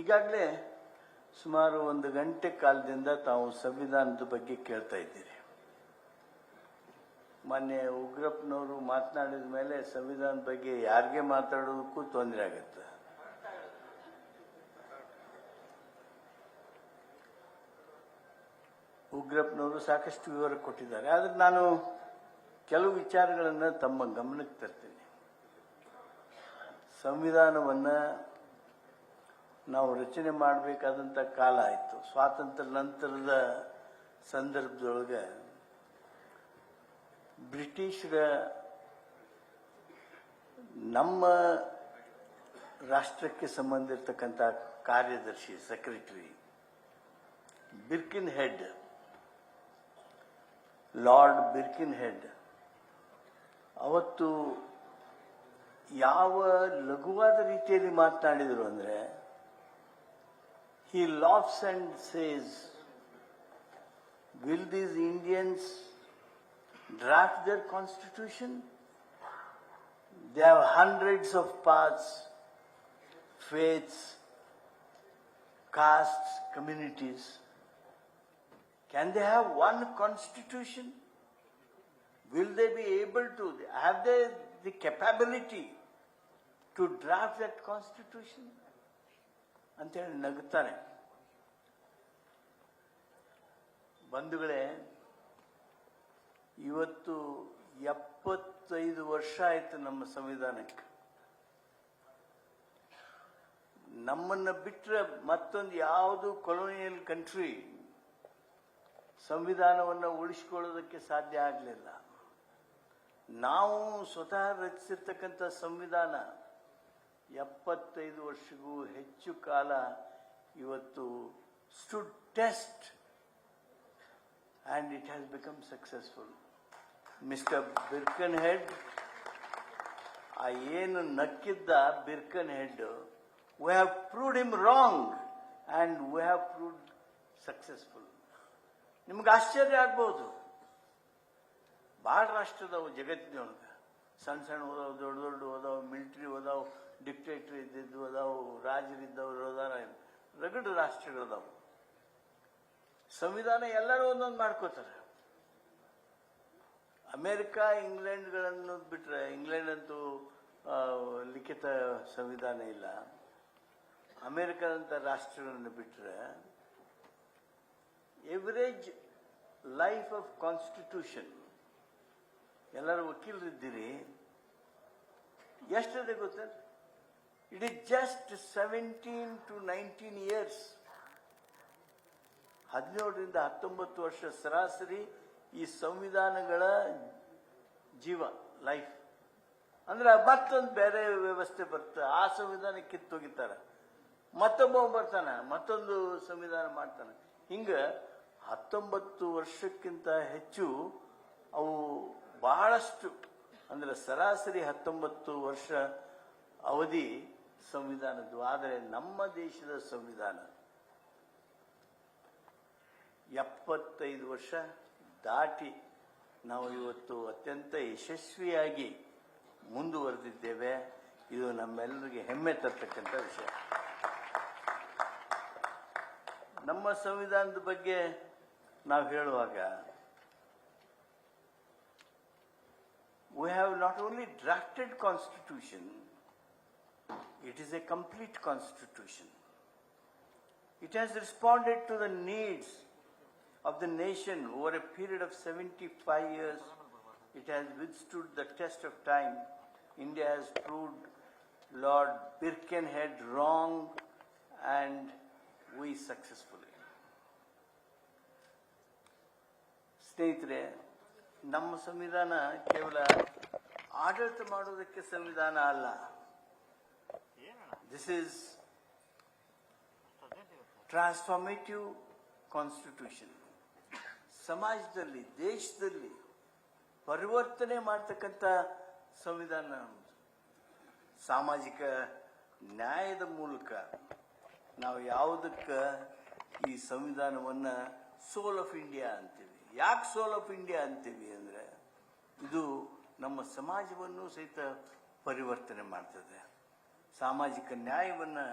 ಈಗಾಗಲೇ ಸುಮಾರು 1 ಗಂಟೆ ಕಾಲದಿಂದ ತಾವು ಸಂವಿಧಾನದ ಬಗ್ಗೆ ಕೇಳ್ತಾ ಇದ್ದೀರಿ. ಮೊನ್ನೆ ಉಗ್ರಪ್ಪನವರು ಮಾತನಾಡಿದ ಮೇಲೆ ಸಂವಿಧಾನದ ಬಗ್ಗೆ ಯಾರಿಗೆ ಮಾತಾಡೋದಕ್ಕೂ ತೊಂದರೆ ಆಗುತ್ತೆ. ಉಗ್ರಪ್ಪನವರು ಸಾಕಷ್ಟು ವಿವರ ಕೊಟ್ಟಿದ್ದಾರೆ. ಆದರೆ ನಾನು ಕೆಲವು ವಿಚಾರಗಳನ್ನು ತಮ್ಮ ಗಮನಕ್ಕೆ ತರ್ತೀನಿ. ಸಂವಿಧಾನವನ್ನು ನಾವು ರಚನೆ ಮಾಡಬೇಕಾದಂಥ ಕಾಲ ಆಯಿತು. ಸ್ವಾತಂತ್ರ್ಯ ನಂತರದ ಸಂದರ್ಭದೊಳಗೆ ಬ್ರಿಟಿಷರ ನಮ್ಮ ರಾಷ್ಟ್ರಕ್ಕೆ ಸಂಬಂಧಿರ್ತಕ್ಕಂಥ ಕಾರ್ಯದರ್ಶಿ ಸೆಕ್ರೆಟರಿ ಬಿರ್ಕಿನ್ ಹೆಡ್, ಲಾರ್ಡ್ ಬಿರ್ಕಿನ್ ಹೆಡ್ ಅವತ್ತು ಯಾವ ಲಘುವಾದ ರೀತಿಯಲ್ಲಿ ಮಾತನಾಡಿದರು ಅಂದರೆ, he laughs and says, will these Indians draft their constitution? They have hundreds of paths, faiths, castes, communities. Can they have one constitution? Will they be able to, have they the capability to draft that constitution? ಅಂತೇಳಿ ನಗುತ್ತಾನೆ. ಬಂಧುಗಳೇ, ಇವತ್ತು 75 ವರ್ಷ ಆಯಿತು ನಮ್ಮ ಸಂವಿಧಾನಕ್ಕೆ. ನಮ್ಮನ್ನ ಬಿಟ್ಟರೆ ಮತ್ತೊಂದು ಯಾವುದು ಕೊಲೋನಿಯಲ್ ಕಂಟ್ರಿ ಸಂವಿಧಾನವನ್ನು ಉಳಿಸಿಕೊಳ್ಳೋದಕ್ಕೆ ಸಾಧ್ಯ ಆಗಲಿಲ್ಲ. ನಾವು ಸ್ವತಃ ರಚಿಸಿರ್ತಕ್ಕಂಥ ಸಂವಿಧಾನ 75 ವರ್ಷಗೂ ಹೆಚ್ಚು ಕಾಲ ಇವತ್ತು stood test and it has become successful. Mr. Birkenhead, ಏನು ನಕ್ಕಿದ್ದ Birkenhead, we have proved him wrong and we have proved successful. ನಿಮ್ಗೆ ಆಶ್ಚರ್ಯ ಆಗ್ಬೋದು, ಭಾಳ ರಾಷ್ಟ್ರದವು ಜಗತ್ತಿನೊಳಗೆ, ಸಣ್ಣ ಸಣ್ಣ ಓದಾವು, ದೊಡ್ಡ ದೊಡ್ಡ ಓದಾವು, ಮಿಲಿಟರಿ ಓದಾವು, ಡಿಕ್ಟೇಟರ್ ಇದ್ದಿದ್ದು ಓದಾವು, ರಾಜರಿದ್ದವರು ಓದಾರ, ರಗಡು ರಾಷ್ಟ್ರಗಳದಾವು. ಸಂವಿಧಾನ ಎಲ್ಲರೂ ಒಂದೊಂದು ಮಾಡ್ಕೋತಾರೆ. ಅಮೇರಿಕಾ, ಇಂಗ್ಲೆಂಡ್ಗಳನ್ನು ಬಿಟ್ಟರೆ, ಇಂಗ್ಲೆಂಡ್ ಅಂತೂ ಲಿಖಿತ ಸಂವಿಧಾನ ಇಲ್ಲ. ಅಮೇರಿಕಾದಂಥ ರಾಷ್ಟ್ರಗಳನ್ನು ಬಿಟ್ಟರೆ ಎವರೇಜ್ ಲೈಫ್ ಆಫ್ ಕಾನ್ಸ್ಟಿಟ್ಯೂಷನ್, ಎಲ್ಲರೂ ವಕೀಲರಿದ್ದೀರಿ, ಎಷ್ಟಿದೆ ಗೊತ್ತ? It is just 17 to 19 years. 17ರಿಂದ 19 ವರ್ಷ ಸರಾಸರಿ ಈ ಸಂವಿಧಾನಗಳ ಜೀವ, ಲೈಫ್. ಅಂದ್ರೆ ಮತ್ತೊಂದು ಬೇರೆ ವ್ಯವಸ್ಥೆ ಬರ್ತದೆ, ಆ ಸಂವಿಧಾನ ಕಿತ್ತೋಗಿತಾರೆ, ಮತ್ತೊಬ್ಬ ಬರ್ತಾನೆ, ಮತ್ತೊಂದು ಸಂವಿಧಾನ ಮಾಡ್ತಾನೆ. ಹಿಂಗೆ 19 ವರ್ಷಕ್ಕಿಂತ ಹೆಚ್ಚು ಅವು ಬಹಳಷ್ಟು, ಅಂದ್ರೆ ಸರಾಸರಿ 19 ವರ್ಷ ಅವಧಿ ಸಂವಿಧಾನದ್ದು. ಆದರೆ ನಮ್ಮ ದೇಶದ ಸಂವಿಧಾನ 75 ವರ್ಷ ದಾಟಿ ನಾವು ಇವತ್ತು ಅತ್ಯಂತ ಯಶಸ್ವಿಯಾಗಿ ಮುಂದುವರೆದಿದ್ದೇವೆ. ಇದು ನಮ್ಮೆಲ್ಲರಿಗೆ ಹೆಮ್ಮೆ ತರ್ತಕ್ಕಂಥ ವಿಷಯ. ನಮ್ಮ ಸಂವಿಧಾನದ ಬಗ್ಗೆ ನಾವು ಹೇಳುವಾಗ, we have not only drafted constitution, it is a complete constitution. It has responded to the needs of the nation over a period of 75 years. It has withstood the test of time. India has proved Lord Birkenhead wrong and we successfully. ಸ್ನೇಹಿತರೆ, ನಮ್ಮ ಸಂವಿಧಾನ ಕೇವಲ ಆಡಳಿತ ಮಾಡೋದಕ್ಕೆ ಸಂವಿಧಾನ ಅಲ್ಲ. This is transformative constitution. ಸಮಾಜದಲ್ಲಿ, ದೇಶದಲ್ಲಿ ಪರಿವರ್ತನೆ ಮಾಡ್ತಕ್ಕಂಥ ಸಂವಿಧಾನ. ಸಾಮಾಜಿಕ ನ್ಯಾಯದ ಮೂಲಕ ನಾವು ಯಾವುದಕ್ಕೆ ಈ ಸಂವಿಧಾನವನ್ನು ಸೋಲ್ ಆಫ್ ಇಂಡಿಯಾ ಅಂತೀವಿ. ಯಾಕೆ ಸೋಲ್ ಆಫ್ ಇಂಡಿಯಾ ಅಂತೀವಿ ಅಂದರೆ, ಇದು ನಮ್ಮ ಸಮಾಜವನ್ನು ಸಹಿತ ಪರಿವರ್ತನೆ ಮಾಡ್ತದೆ. ಸಾಮಾಜಿಕ ನ್ಯಾಯವನ್ನು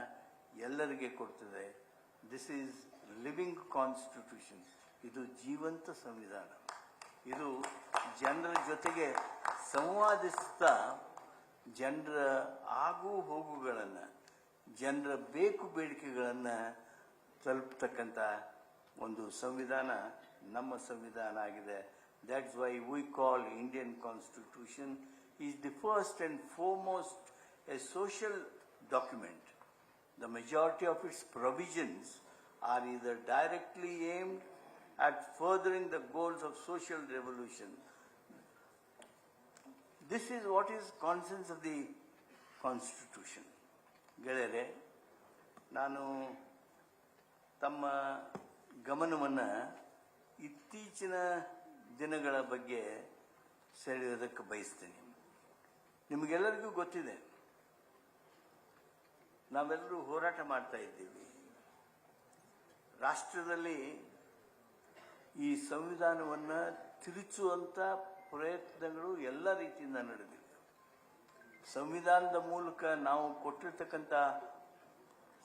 ಎಲ್ಲರಿಗೆ ಕೊಡ್ತದೆ. This is living constitution. ಇದು ಜೀವಂತ ಸಂವಿಧಾನ. ಇದು ಜನರ ಜೊತೆಗೆ ಸಂವಾದಿಸ್ತಾ ಜನರ ಆಗು ಹೋಗುಗಳನ್ನು, ಜನರ ಬೇಕು ಬೇಡಿಕೆಗಳನ್ನು ತಲುಪತಕ್ಕಂಥ ಒಂದು ಸಂವಿಧಾನ ನಮ್ಮ ಸಂವಿಧಾನ ಆಗಿದೆ. That's why we call Indian Constitution is the first and foremost a social document. The majority of its provisions are either directly aimed at furthering the goals of social revolution. This is what is consensus of the Constitution. ಗೆಳೆಯರೆ, ನಾನು ತಮ್ಮ ಗಮನವನ್ನು ಇತ್ತೀಚಿನ ದಿನಗಳ ಬಗ್ಗೆ ಸೆಳೆಯೋದಕ್ಕೆ ಬಯಸ್ತೇನೆ. ನಿಮಗೆಲ್ಲರಿಗೂ ಗೊತ್ತಿದೆ, ನಾವೆಲ್ಲರೂ ಹೋರಾಟ ಮಾಡ್ತಾ ಇದ್ದೀವಿ. ರಾಷ್ಟ್ರದಲ್ಲಿ ಈ ಸಂವಿಧಾನವನ್ನು ತಿರುಚುವಂಥ ಪ್ರಯತ್ನಗಳು ಎಲ್ಲ ರೀತಿಯಿಂದ ನಡೆದಿವೆ. ಸಂವಿಧಾನದ ಮೂಲಕ ನಾವು ಕೊಟ್ಟಿರ್ತಕ್ಕಂಥ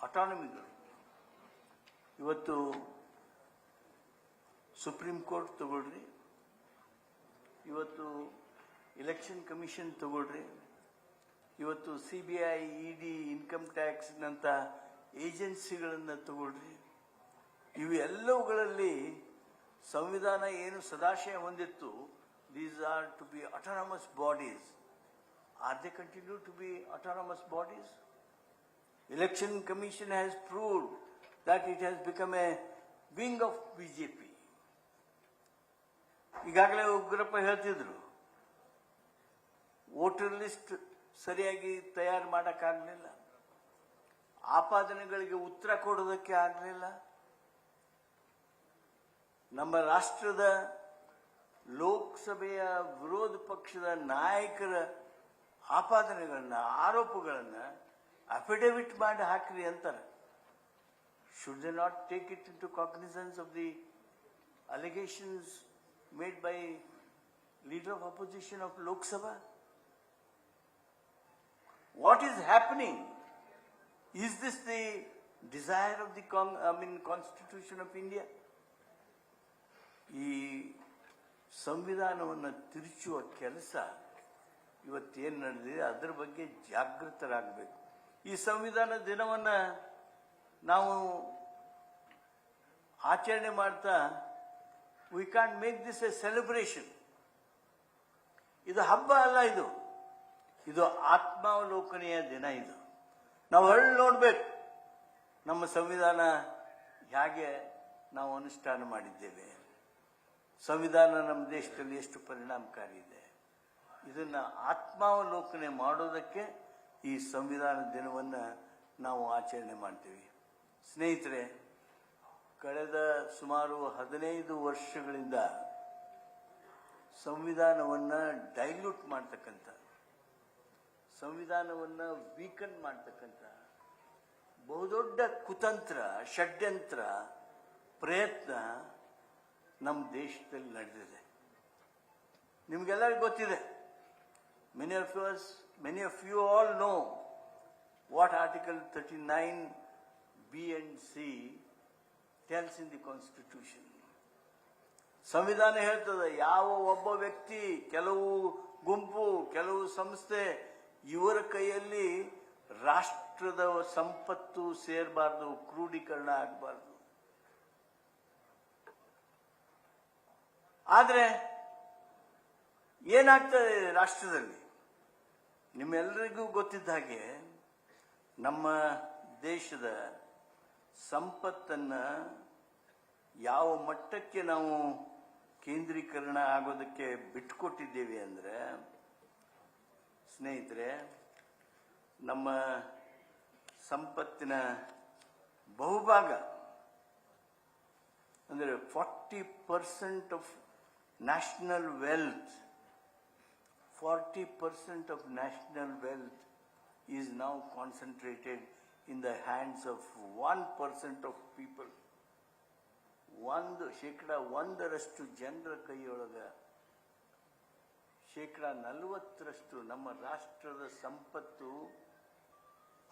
ಅಟಾನಮಿಗಳು ಇವತ್ತು ಸುಪ್ರೀಂ ಕೋರ್ಟ್ ತಗೊಳ್ರಿ, ಇವತ್ತು ಎಲೆಕ್ಷನ್ ಕಮಿಷನ್ ತಗೊಳ್ರಿ, ಇವತ್ತು CBI, ED, ಇನ್ಕಮ್ ಟ್ಯಾಕ್ಸ್ನಂಥ ಏಜೆನ್ಸಿಗಳನ್ನು ತಗೊಳ್ರಿ. ಇವು ಎಲ್ಲವುಗಳಲ್ಲಿ ಸಂವಿಧಾನ ಏನು ಸದಾಶಯ ಹೊಂದಿತ್ತು, these are to be autonomous bodies. Are they continue to be autonomous bodies? Election Commission has proved that it has become a wing of BJP. ಈಗಾಗಲೇ ಉಗ್ರಪ್ಪ ಹೇಳ್ತಿದ್ರು, ವೋಟರ್ ಲಿಸ್ಟ್ ಸರಿಯಾಗಿ ತಯಾರು ಮಾಡೋಕ್ಕಾಗಲಿಲ್ಲ, ಆಪಾದನೆಗಳಿಗೆ ಉತ್ತರ ಕೊಡೋದಕ್ಕೆ ಆಗಲಿಲ್ಲ. ನಮ್ಮ ರಾಷ್ಟ್ರದ ಲೋಕಸಭೆಯ ವಿರೋಧ ಪಕ್ಷದ ನಾಯಕರ ಆಪಾದನೆಗಳನ್ನ, ಆರೋಪಗಳನ್ನು ಅಫಿಡವಿಟ್ ಮಾಡಿ ಹಾಕ್ರಿ ಅಂತಾರೆ. Should they not take it into cognisance of the allegations made by leader of opposition of Lok Sabha? What is happening? Is this the desire of the Constitution of India? ಈ ಸಂವಿಧಾನವನ್ನು ತಿರುಚುವ ಕೆಲಸ ಇವತ್ತೇನು ನಡೆದಿದೆ ಅದರ ಬಗ್ಗೆ ಜಾಗೃತರಾಗಬೇಕು. ಈ ಸಂವಿಧಾನ ದಿನವನ್ನು ನಾವು ಆಚರಣೆ ಮಾಡ್ತಾ we can't make this a celebration. ಇದು ಹಬ್ಬ ಅಲ್ಲ, ಇದು ಆತ್ಮಾವಲೋಕನೆಯ ದಿನ. ಇದು ನಾವು ಹೊಳ್ಳಿ ನೋಡ್ಬೇಕು, ನಮ್ಮ ಸಂವಿಧಾನ ಹೇಗೆ ನಾವು ಅನುಷ್ಠಾನ ಮಾಡಿದ್ದೇವೆ, ಸಂವಿಧಾನ ನಮ್ಮ ದೇಶದಲ್ಲಿ ಎಷ್ಟು ಪರಿಣಾಮಕಾರಿ ಇದೆ. ಇದನ್ನು ಆತ್ಮಾವಲೋಕನೆ ಮಾಡೋದಕ್ಕೆ ಈ ಸಂವಿಧಾನ ದಿನವನ್ನು ನಾವು ಆಚರಣೆ ಮಾಡ್ತೀವಿ. ಸ್ನೇಹಿತರೆ, ಕಳೆದ ಸುಮಾರು 15 ವರ್ಷಗಳಿಂದ ಸಂವಿಧಾನವನ್ನು ಡೈಲ್ಯೂಟ್ ಮಾಡ್ತಕ್ಕಂಥ, ಸಂವಿಧಾನವನ್ನು ವೀಕನ್ ಮಾಡ್ತಕ್ಕಂಥ ಬಹುದೊಡ್ಡ ಕುತಂತ್ರ, ಷಡ್ಯಂತ್ರ, ಪ್ರಯತ್ನ ನಮ್ಮ ದೇಶದಲ್ಲಿ ನಡೆದಿದೆ. ನಿಮಗೆಲ್ಲರಿಗೂ ಗೊತ್ತಿದೆ. Many of you all know what Article 39B and C tells in the Constitution. ಸಂವಿಧಾನ ಹೇಳ್ತದೆ, ಯಾವ ಒಬ್ಬ ವ್ಯಕ್ತಿ, ಕೆಲವು ಗುಂಪು, ಕೆಲವು ಸಂಸ್ಥೆ, ಇವರ ಕೈಯಲ್ಲಿ ರಾಷ್ಟ್ರದ ಸಂಪತ್ತು ಸೇರಬಾರ್ದು, ಕ್ರೋಢೀಕರಣ ಆಗಬಾರ್ದು. ಆದರೆ ಏನಾಗ್ತದೆ ರಾಷ್ಟ್ರದಲ್ಲಿ? ನಿಮ್ಮೆಲ್ಲರಿಗೂ ಗೊತ್ತಿದ್ದ ಹಾಗೆ ನಮ್ಮ ದೇಶದ ಸಂಪತ್ತನ್ನು ಯಾವ ಮಟ್ಟಕ್ಕೆ ನಾವು ಕೇಂದ್ರೀಕರಣ ಆಗೋದಕ್ಕೆ ಬಿಟ್ಟುಕೊಟ್ಟಿದ್ದೇವೆ ಅಂದರೆ, ಸ್ನೇಹಿತರೆ, ನಮ್ಮ ಸಂಪತ್ತಿನ ಬಹುಭಾಗ ಅಂದರೆ 40% of national wealth, 40% of national wealth is now concentrated in the hands of 1% of people. 1% ಜನರ ಕೈಯೊಳಗ 40% ನಮ್ಮ ರಾಷ್ಟ್ರದ ಸಂಪತ್ತು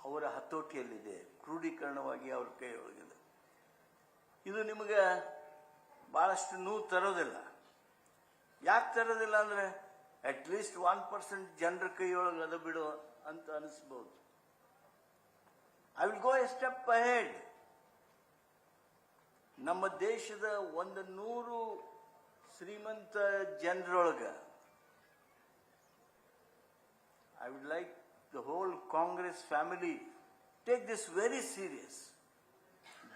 ಅವರ ಹತೋಟಿಯಲ್ಲಿದೆ, ಕ್ರೋಢೀಕರಣವಾಗಿ ಅವ್ರ ಕೈಯೊಳಗಿದೆ. ಇದು ನಿಮಗೆ ಭಾಳಷ್ಟು ನೋವು ತರೋದಿಲ್ಲ. ಯಾಕೆ ತರೋದಿಲ್ಲ ಅಂದರೆ ಅಟ್ಲೀಸ್ಟ್ 1% ಜನರ ಕೈಯೊಳಗೆ ಅದ ಬಿಡು ಅಂತ ಅನಿಸ್ಬೋದು. I will go a step ahead. ನಮ್ಮ ದೇಶದ 100 ಶ್ರೀಮಂತ ಜನರೊಳಗೆ I would like the whole Congress family take this very serious.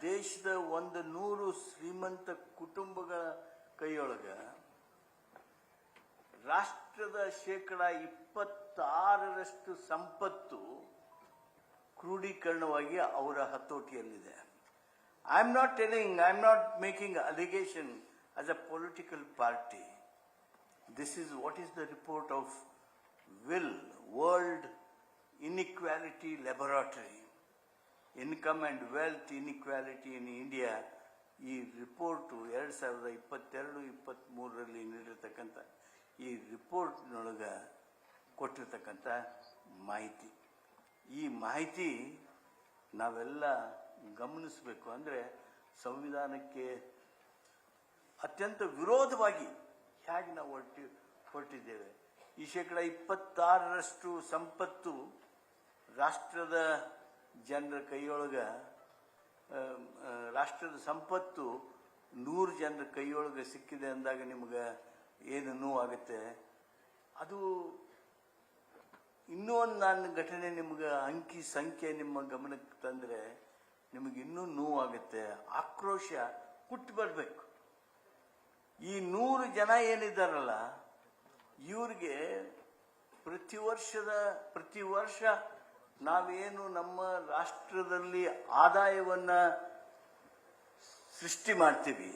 ದೇಶದ 100 ಶ್ರೀಮಂತ ಕುಟುಂಬಗಳ ಕೈಯೊಳಗ ರಾಷ್ಟ್ರದ 26% ಸಂಪತ್ತು ಕ್ರೋಢೀಕರಣವಾಗಿ ಅವರ ಹತೋಟಿಯಲ್ಲಿದೆ. I am not making allegation as a political party. This is what is the report of World Inequality Laboratory, Income and Wealth Inequality in India. ಈ report 2022-23 ನೀಡಿರ್ತಕ್ಕಂಥ ಈ ರಿಪೋರ್ಟ್ನೊಳಗೆ ಕೊಟ್ಟಿರ್ತಕ್ಕಂಥ ಮಾಹಿತಿ. ಈ ಮಾಹಿತಿ ನಾವೆಲ್ಲ ಗಮನಿಸಬೇಕು. ಅಂದರೆ ಸಂವಿಧಾನಕ್ಕೆ ಅತ್ಯಂತ ವಿರೋಧವಾಗಿ ಹೇಗೆ ನಾವು ಹೊರಟಿದ್ದೇವೆ. ಈ 26% ಸಂಪತ್ತು ರಾಷ್ಟ್ರದ ಜನರ ಕೈಯೊಳಗೆ, ರಾಷ್ಟ್ರದ ಸಂಪತ್ತು 100 ಜನರ ಕೈಯೊಳಗೆ ಸಿಕ್ಕಿದೆ ಅಂದಾಗ ನಿಮ್ಗೆ ಏನು ನೋವಾಗುತ್ತೆ. ಅದು ಇನ್ನೂ ಒಂದು ನಾನು ಘಟನೆ ನಿಮ್ಗೆ ಅಂಕಿ ಸಂಖ್ಯೆ ನಿಮ್ಮ ಗಮನಕ್ಕೆ ತಂದರೆ ನಿಮಗೆ ಇನ್ನೂ ನೋವಾಗುತ್ತೆ, ಆಕ್ರೋಶ ಹುಟ್ಟು ಬರಬೇಕು. ಈ 100 ಜನ ಏನಿದ್ದಾರಲ್ಲ ಇವ್ರಿಗೆ ಪ್ರತಿ ವರ್ಷ ನಾವೇನು ನಮ್ಮ ರಾಷ್ಟ್ರದಲ್ಲಿ ಆದಾಯವನ್ನ ಸೃಷ್ಟಿ ಮಾಡ್ತೀವಿ,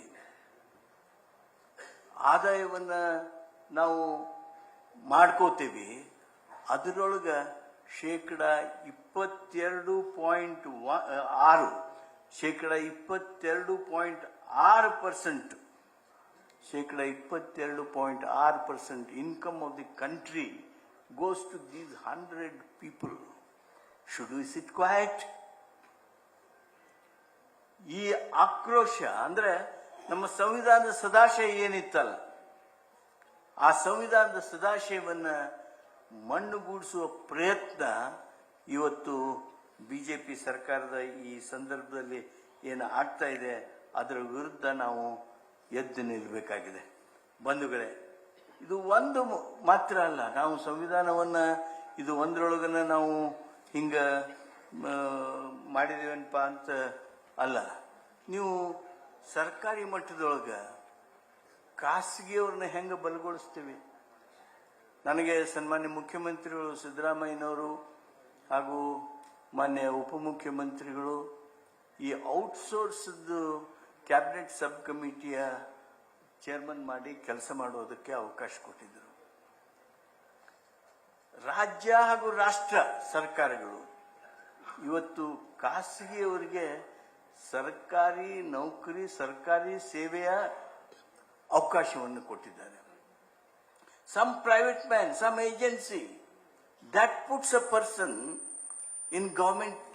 ಆದಾಯವನ್ನ ನಾವು ಮಾಡ್ಕೋತೀವಿ, ಅದರೊಳಗೆ 22.6% income of the country goes to these 100 people. Should we sit quiet? ಈ ಆಕ್ರೋಶ ಅಂದ್ರೆ ನಮ್ಮ ಸಂವಿಧಾನದ ಸದಾಶಯ ಏನಿತ್ತಲ್ಲ, ಆ ಸಂವಿಧಾನದ ಸದಾಶಯವನ್ನ ಮಣ್ಣುಗೂಡಿಸುವ ಪ್ರಯತ್ನ ಇವತ್ತು ಬಿಜೆಪಿ ಸರ್ಕಾರದ ಈ ಸಂದರ್ಭದಲ್ಲಿ ಏನು ಆಗ್ತಾ ಇದೆ ಅದರ ವಿರುದ್ಧ ನಾವು ಎದ್ದು ನಿಲ್ಲಬೇಕಾಗಿದೆ. ಬಂಧುಗಳೇ, ಇದು ಒಂದು ಮಾತ್ರ ಅಲ್ಲ, ನಾವು ಸಂವಿಧಾನವನ್ನ ಇದು ಒಂದರೊಳಗನ ನಾವು ಹಿಂಗ ಮಾಡಿದೇವನಪ್ಪ ಅಂತ ಅಲ್ಲ. ನೀವು ಸರ್ಕಾರಿ ಮಟ್ಟದೊಳಗ ಖಾಸಗಿಯವ್ರನ್ನ ಹೆಂಗೆ ಬಲಗೊಳಿಸ್ತೀವಿ? ನನಗೆ ಸನ್ಮಾನ್ಯ ಮುಖ್ಯಮಂತ್ರಿಗಳು ಸಿದ್ದರಾಮಯ್ಯನವರು ಹಾಗೂ ಮಾನ್ಯ ಉಪಮುಖ್ಯಮಂತ್ರಿಗಳು ಈ ಔಟ್ಸೋರ್ಸ್ದು ಕ್ಯಾಬಿನೆಟ್ ಸಬ್ ಕಮಿಟಿಯ ಚೇರ್ಮನ್ ಮಾಡಿ ಕೆಲಸ ಮಾಡೋದಕ್ಕೆ ಅವಕಾಶ ಕೊಟ್ಟಿದ್ದರು. ರಾಜ್ಯ ಹಾಗೂ ರಾಷ್ಟ್ರ ಸರ್ಕಾರಗಳು ಇವತ್ತು ಖಾಸಗಿಯವರಿಗೆ ಸರ್ಕಾರಿ ನೌಕರಿ, ಸರ್ಕಾರಿ ಸೇವೆಯ ಅವಕಾಶವನ್ನು ಕೊಟ್ಟಿದ್ದಾರೆ. Some private man, some agency that puts a person in government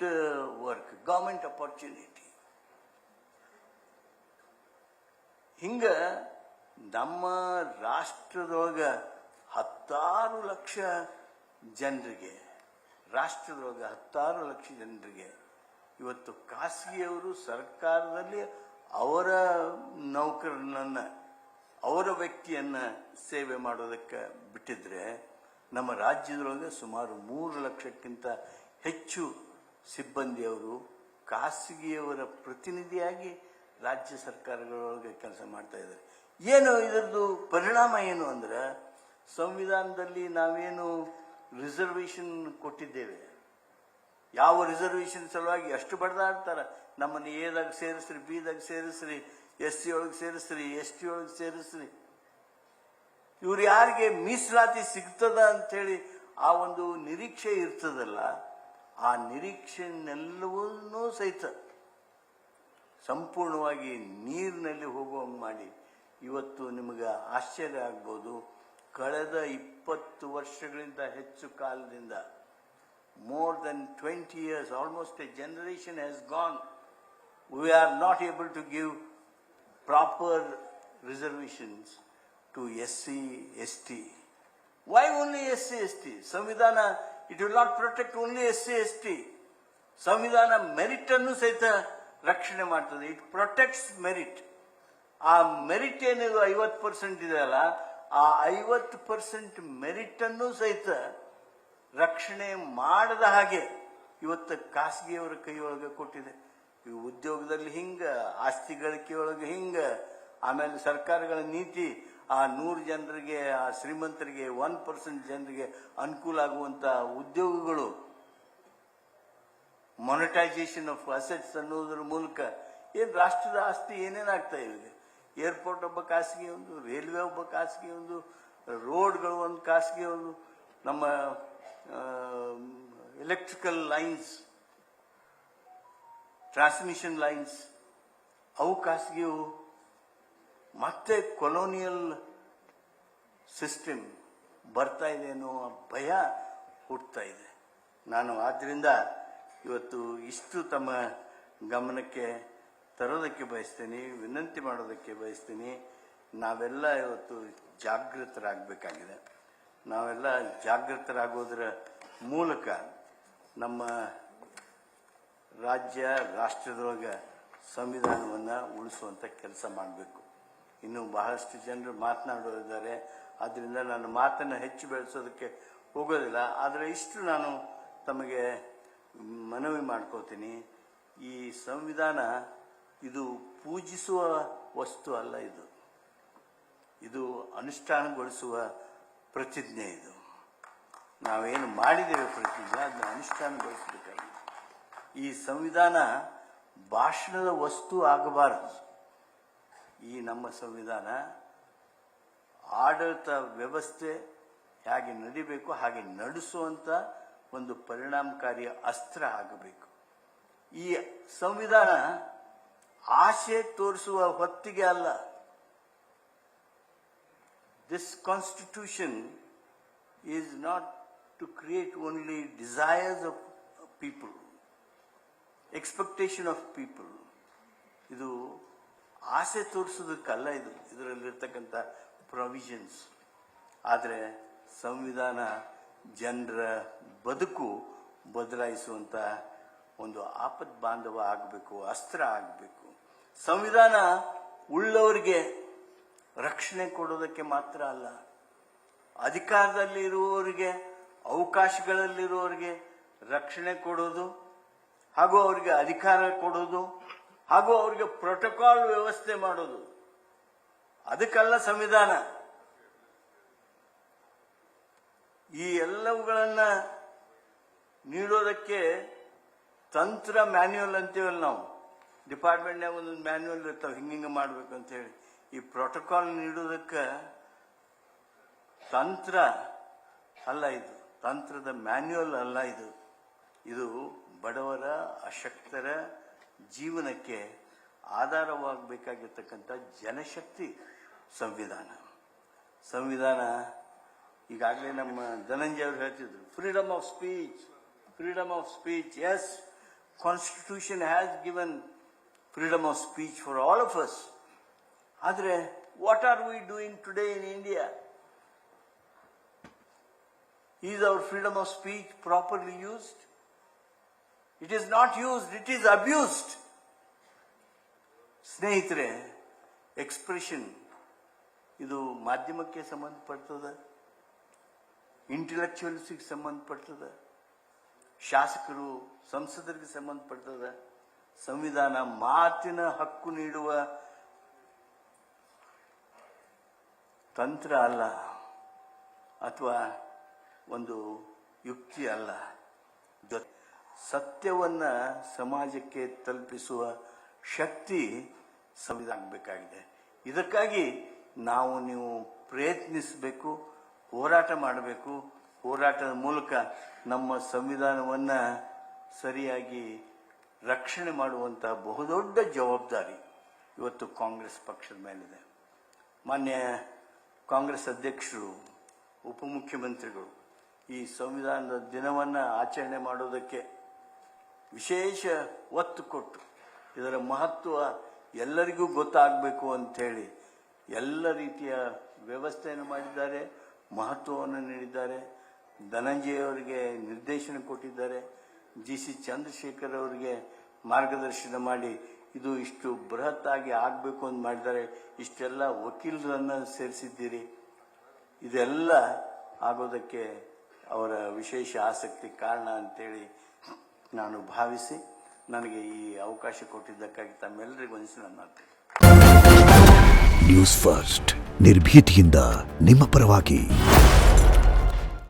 work, government opportunity. ಹಿಂಗ ನಮ್ಮ ರಾಷ್ಟ್ರದೊಳಗ 16 ಲಕ್ಷ ಜನರಿಗೆ, ರಾಷ್ಟ್ರದೊಳಗ 16 ಲಕ್ಷ ಜನರಿಗೆ ಇವತ್ತು ಖಾಸಗಿಯವರು ಸರ್ಕಾರದಲ್ಲಿ ಅವರ ನೌಕರನನ್ನ, ಅವರ ವ್ಯಕ್ತಿಯನ್ನ ಸೇವೆ ಮಾಡೋದಕ್ಕೆ ಬಿಟ್ಟಿದ್ರೆ, ನಮ್ಮ ರಾಜ್ಯದೊಳಗೆ ಸುಮಾರು 3 ಲಕ್ಷಕ್ಕಿಂತ ಹೆಚ್ಚು ಸಿಬ್ಬಂದಿಯವರು ಖಾಸಗಿಯವರ ಪ್ರತಿನಿಧಿಯಾಗಿ ರಾಜ್ಯ ಸರ್ಕಾರಗಳೊಳಗೆ ಕೆಲಸ ಮಾಡ್ತಾ ಇದ್ದಾರೆ. ಏನು ಇದರದ್ದು ಪರಿಣಾಮ ಏನು ಅಂದ್ರೆ, ಸಂವಿಧಾನದಲ್ಲಿ ನಾವೇನು ರಿಸರ್ವೇಶನ್ ಕೊಟ್ಟಿದ್ದೇವೆ, ಯಾವ ರಿಸರ್ವೇಶನ್ ಸಲುವಾಗಿ ಎಷ್ಟು ಬಡ್ದಾಡ್ತಾರ, ನಮ್ಮನ್ನು ಎದಾಗ ಸೇರಿಸ್ರಿ, ಬಿದಾಗ ಸೇರಿಸ್ರಿ, SC ಒಳಗೆ ಸೇರಿಸ್ರಿ, ST ಒಳಗೆ ಸೇರಿಸ್ರಿ, ಇವ್ರು ಯಾರಿಗೆ ಮೀಸಲಾತಿ ಸಿಗ್ತದ ಅಂತೇಳಿ ಆ ಒಂದು ನಿರೀಕ್ಷೆ ಇರ್ತದಲ್ಲ, ಆ ನಿರೀಕ್ಷೆನೆಲ್ಲವನ್ನೂ ಸಹಿತ ಸಂಪೂರ್ಣವಾಗಿ ನೀರಿನಲ್ಲಿ ಹೋಗುವಂಗೆ ಮಾಡಿ ಇವತ್ತು ನಿಮಗೆ ಆಶ್ಚರ್ಯ ಆಗ್ಬೋದು. ಕಳೆದ 20 ವರ್ಷಗಳಿಂದ ಹೆಚ್ಚು ಕಾಲದಿಂದ more than 20 years, almost a generation has gone. We are not able to give proper reservations to SC, ST. Why only SC, ST? Samvidhana, it will not protect only SC, ST. ಸಂವಿಧಾನ merit ಅನ್ನು ಸಹಿತ ರಕ್ಷಣೆ ಮಾಡ್ತದೆ. It protects merit. ಆ merit ಏನಿದೆ 50% ಇದೆಯಲ್ಲ, ಆ 50% merit ಅನ್ನು ಸಹಿತ ರಕ್ಷಣೆ ಮಾಡದ ಹಾಗೆ ಇವತ್ತು ಖಾಸಗಿಯವರ ಕೈಯೊಳಗೆ ಕೊಟ್ಟಿದೆ. ಈ ಉದ್ಯೋಗದಲ್ಲಿ ಹಿಂಗ, ಆಸ್ತಿ ಗಳಿಕೆಯೊಳಗೆ ಹಿಂಗ, ಆಮೇಲೆ ಸರ್ಕಾರಗಳ ನೀತಿ ಆ 100 ಜನರಿಗೆ, ಆ ಶ್ರೀಮಂತರಿಗೆ 1% ಜನರಿಗೆ ಅನುಕೂಲ ಆಗುವಂತ ಉದ್ಯೋಗಗಳು, ಮೊನಿಟೈಸೇಷನ್ ಆಫ್ ಅಸೆಟ್ಸ್ ಅನ್ನೋದ್ರ ಮೂಲಕ ಏನು ರಾಷ್ಟ್ರದ ಆಸ್ತಿ ಏನೇನಾಗ್ತಾ ಇವೆ. ಏರ್ಪೋರ್ಟ್ ಒಬ್ಬ ಖಾಸಗಿ ಒಂದು, ರೈಲ್ವೆ ಒಬ್ಬ ಖಾಸಗಿ ಒಂದು, ರೋಡ್ಗಳು ಒಂದು ಖಾಸಗಿ ಒಂದು, ನಮ್ಮ ಎಲೆಕ್ಟ್ರಿಕಲ್ ಲೈನ್ಸ್, ಟ್ರಾನ್ಸ್ಮಿಷನ್ ಲೈನ್ಸ್ ಅವು ಖಾಸಗಿವು. ಮತ್ತೆ ಕೊಲೋನಿಯಲ್ ಸಿಸ್ಟಮ್ ಬರ್ತಾ ಇದೆ ಅನ್ನೋ ಭಯ ಹುಟ್ಟುತ್ತಾ ಇದೆ. ನಾನು ಆದ್ದರಿಂದ ಇವತ್ತು ಇಷ್ಟು ತಮ್ಮ ಗಮನಕ್ಕೆ ತರೋದಕ್ಕೆ ಬಯಸ್ತೀನಿ, ವಿನಂತಿ ಮಾಡೋದಕ್ಕೆ ಬಯಸ್ತೀನಿ. ನಾವೆಲ್ಲ ಇವತ್ತು ಜಾಗೃತರಾಗಬೇಕಾಗಿದೆ. ನಾವೆಲ್ಲ ಜಾಗೃತರಾಗೋದ್ರ ಮೂಲಕ ನಮ್ಮ ರಾಜ್ಯ, ರಾಷ್ಟ್ರದೊಳಗೆ ಸಂವಿಧಾನವನ್ನು ಉಳಿಸುವಂಥ ಕೆಲಸ ಮಾಡಬೇಕು. ಇನ್ನು ಬಹಳಷ್ಟು ಜನರು ಮಾತನಾಡೋರಿದ್ದಾರೆ, ಆದ್ದರಿಂದ ನನ್ನ ಮಾತನ್ನು ಹೆಚ್ಚು ಬೆಳೆಸೋದಕ್ಕೆ ಹೋಗೋದಿಲ್ಲ. ಆದರೆ ಇಷ್ಟು ನಾನು ತಮಗೆ ಮನವಿ ಮಾಡ್ಕೋತೀನಿ. ಈ ಸಂವಿಧಾನ ಇದು ಪೂಜಿಸುವ ವಸ್ತು ಅಲ್ಲ, ಇದು ಅನುಷ್ಠಾನಗೊಳಿಸುವ ಪ್ರತಿಜ್ಞೆ. ಇದು ನಾವೇನು ಮಾಡಿದ್ದೇವೆ ಪ್ರತಿಜ್ಞೆ, ಅದನ್ನ ಅನುಷ್ಠಾನಗೊಳಿಸಬೇಕಾಗಿದೆ. ಈ ಸಂವಿಧಾನ ಭಾಷಣದ ವಸ್ತು ಆಗಬಾರದು. ಈ ನಮ್ಮ ಸಂವಿಧಾನ ಆಡಳಿತ ವ್ಯವಸ್ಥೆ ಹೇಗೆ ನಡಿಬೇಕು ಹಾಗೆ ನಡೆಸುವಂತ ಒಂದು ಪರಿಣಾಮಕಾರಿ ಅಸ್ತ್ರ ಆಗಬೇಕು. ಈ ಸಂವಿಧಾನ ಆಸೆ ತೋರಿಸುವ ಹೊತ್ತಿಗೆ ಅಲ್ಲ. This constitution is not to create only desires of people, expectation of people. ಇದು ಆಸೆ ತೋರಿಸೋದಕ್ಕಲ್ಲ. ಇದರಲ್ಲಿರ್ತಕ್ಕಂಥ ಪ್ರೊವಿಷನ್ಸ್. ಆದರೆ ಸಂವಿಧಾನ ಜನರ ಬದುಕು ಬದಲಾಯಿಸುವಂತ ಒಂದು ಆಪತ್ ಬಾಂಧವ ಆಗಬೇಕು, ಅಸ್ತ್ರ ಆಗಬೇಕು. ಸಂವಿಧಾನ ಉಳ್ಳವರಿಗೆ ರಕ್ಷಣೆ ಕೊಡೋದಕ್ಕೆ ಮಾತ್ರ ಅಲ್ಲ, ಅಧಿಕಾರದಲ್ಲಿರುವವರಿಗೆ, ಅವಕಾಶಗಳಲ್ಲಿರುವವರಿಗೆ ರಕ್ಷಣೆ ಕೊಡೋದು, ಹಾಗೂ ಅವರಿಗೆ ಅಧಿಕಾರ ಕೊಡೋದು, ಹಾಗೂ ಅವರಿಗೆ ಪ್ರೋಟೋಕಾಲ್ ವ್ಯವಸ್ಥೆ ಮಾಡೋದು. ಅದಕ್ಕಲ್ಲ ಸಂವಿಧಾನ. ಈ ಎಲ್ಲವುಗಳನ್ನ ನೀಡೋದಕ್ಕೆ ತಂತ್ರ ಮ್ಯಾನ್ಯುವಲ್ ಅಂತೀವಲ್ಲ ನಾವು, ಡಿಪಾರ್ಟ್ಮೆಂಟ್ನಾಗ ಒಂದೊಂದು ಮ್ಯಾನ್ಯುವಲ್ ಇರ್ತಾವೆ, ಹಿಂಗಿಂಗ ಮಾಡ್ಬೇಕು ಅಂತ ಹೇಳಿ. ಈ ಪ್ರೋಟೋಕಾಲ್ ನೀಡೋದಕ್ಕೆ ತಂತ್ರ ಅಲ್ಲ, ಇದು ತಂತ್ರದ ಮ್ಯಾನ್ಯುವಲ್ ಅಲ್ಲ. ಇದು ಬಡವರ, ಅಶಕ್ತರ ಜೀವನಕ್ಕೆ ಆಧಾರವಾಗಬೇಕಾಗಿರ್ತಕ್ಕಂಥ ಜನಶಕ್ತಿ ಸಂವಿಧಾನ. ಈಗಾಗಲೇ ನಮ್ಮ ಧನಂಜಯ ಅವರು ಹೇಳ್ತಿದ್ರು, freedom of speech. Yes, constitution has given freedom of speech for all of us. ಆದರೆ what are we doing today in India? Is our freedom of speech properly used? It is not used, it is abused. ಸ್ನೇಹಿತರೆ, expression ಇದು ಮಾಧ್ಯಮಕ್ಕೆ ಸಂಬಂಧಪಡ್ತದ, ಇಂಟೆಲೆಕ್ಚುಯಲ್ಸ್ಗೆ ಸಂಬಂಧಪಡ್ತದ, ಶಾಸಕರು, ಸಂಸದರಿಗೆ ಸಂಬಂಧಪಡ್ತದ. ಸಂವಿಧಾನ ಮಾತಿನ ಹಕ್ಕು ನೀಡುವ ತಂತ್ರ ಅಲ್ಲ, ಅಥವಾ ಒಂದು ಯುಕ್ತಿ ಅಲ್ಲ. ಸತ್ಯವನ್ನ ಸಮಾಜಕ್ಕೆ ತಲುಪಿಸುವ ಶಕ್ತಿ ಸಂವಿಧಾನ ಬೇಕಾಗಿದೆ. ಇದಕ್ಕಾಗಿ ನೀವು ಪ್ರಯತ್ನಿಸಬೇಕು, ಹೋರಾಟ ಮಾಡಬೇಕು. ಹೋರಾಟದ ಮೂಲಕ ನಮ್ಮ ಸಂವಿಧಾನವನ್ನ ಸರಿಯಾಗಿ ರಕ್ಷಣೆ ಮಾಡುವಂತಹ ಬಹುದೊಡ್ಡ ಜವಾಬ್ದಾರಿ ಇವತ್ತು ಕಾಂಗ್ರೆಸ್ ಪಕ್ಷದ ಮೇಲಿದೆ. ಮಾನ್ಯ ಕಾಂಗ್ರೆಸ್ ಅಧ್ಯಕ್ಷರು, ಉಪಮುಖ್ಯಮಂತ್ರಿಗಳು ಈ ಸಂವಿಧಾನದ ದಿನವನ್ನು ಆಚರಣೆ ಮಾಡೋದಕ್ಕೆ ವಿಶೇಷ ಒತ್ತು ಕೊಟ್ಟು ಇದರ ಮಹತ್ವ ಎಲ್ಲರಿಗೂ ಗೊತ್ತಾಗಬೇಕು ಅಂಥೇಳಿ ಎಲ್ಲ ರೀತಿಯ ವ್ಯವಸ್ಥೆಯನ್ನು ಮಾಡಿದ್ದಾರೆ, ಮಹತ್ವವನ್ನು ನೀಡಿದ್ದಾರೆ. ಧನಂಜಯ ಅವರಿಗೆ ನಿರ್ದೇಶನ ಕೊಟ್ಟಿದ್ದಾರೆ, GC ಚಂದ್ರಶೇಖರ್ ಅವರಿಗೆ ಮಾರ್ಗದರ್ಶನ ಮಾಡಿ ಇದು ಇಷ್ಟು ಬೃಹತ್ ಆಗಿ ಆಗಬೇಕು ಅಂತ ಮಾಡಿದ್ದಾರೆ. ಇಷ್ಟೆಲ್ಲ ವಕೀಲರನ್ನು ಸೇರಿಸಿದ್ದೀರಿ. ಇದೆಲ್ಲ ಆಗೋದಕ್ಕೆ ಅವರ ವಿಶೇಷ ಆಸಕ್ತಿ ಕಾರಣ ಅಂತೇಳಿ ನಾನು ಭಾವಿಸಿ ನನಗೆ ಈ ಅವಕಾಶ ಕೊಟ್ಟಿದ್ದಕ್ಕಾಗಿ ತಮ್ಮೆಲ್ಲರಿಗೂ ವಂದನೆ. ನ್ಯೂಸ್ ಫಸ್ಟ್ ನಿರ್ಭೀತಿಯಿಂದ ನಿಮ್ಮ ಪರವಾಗಿ.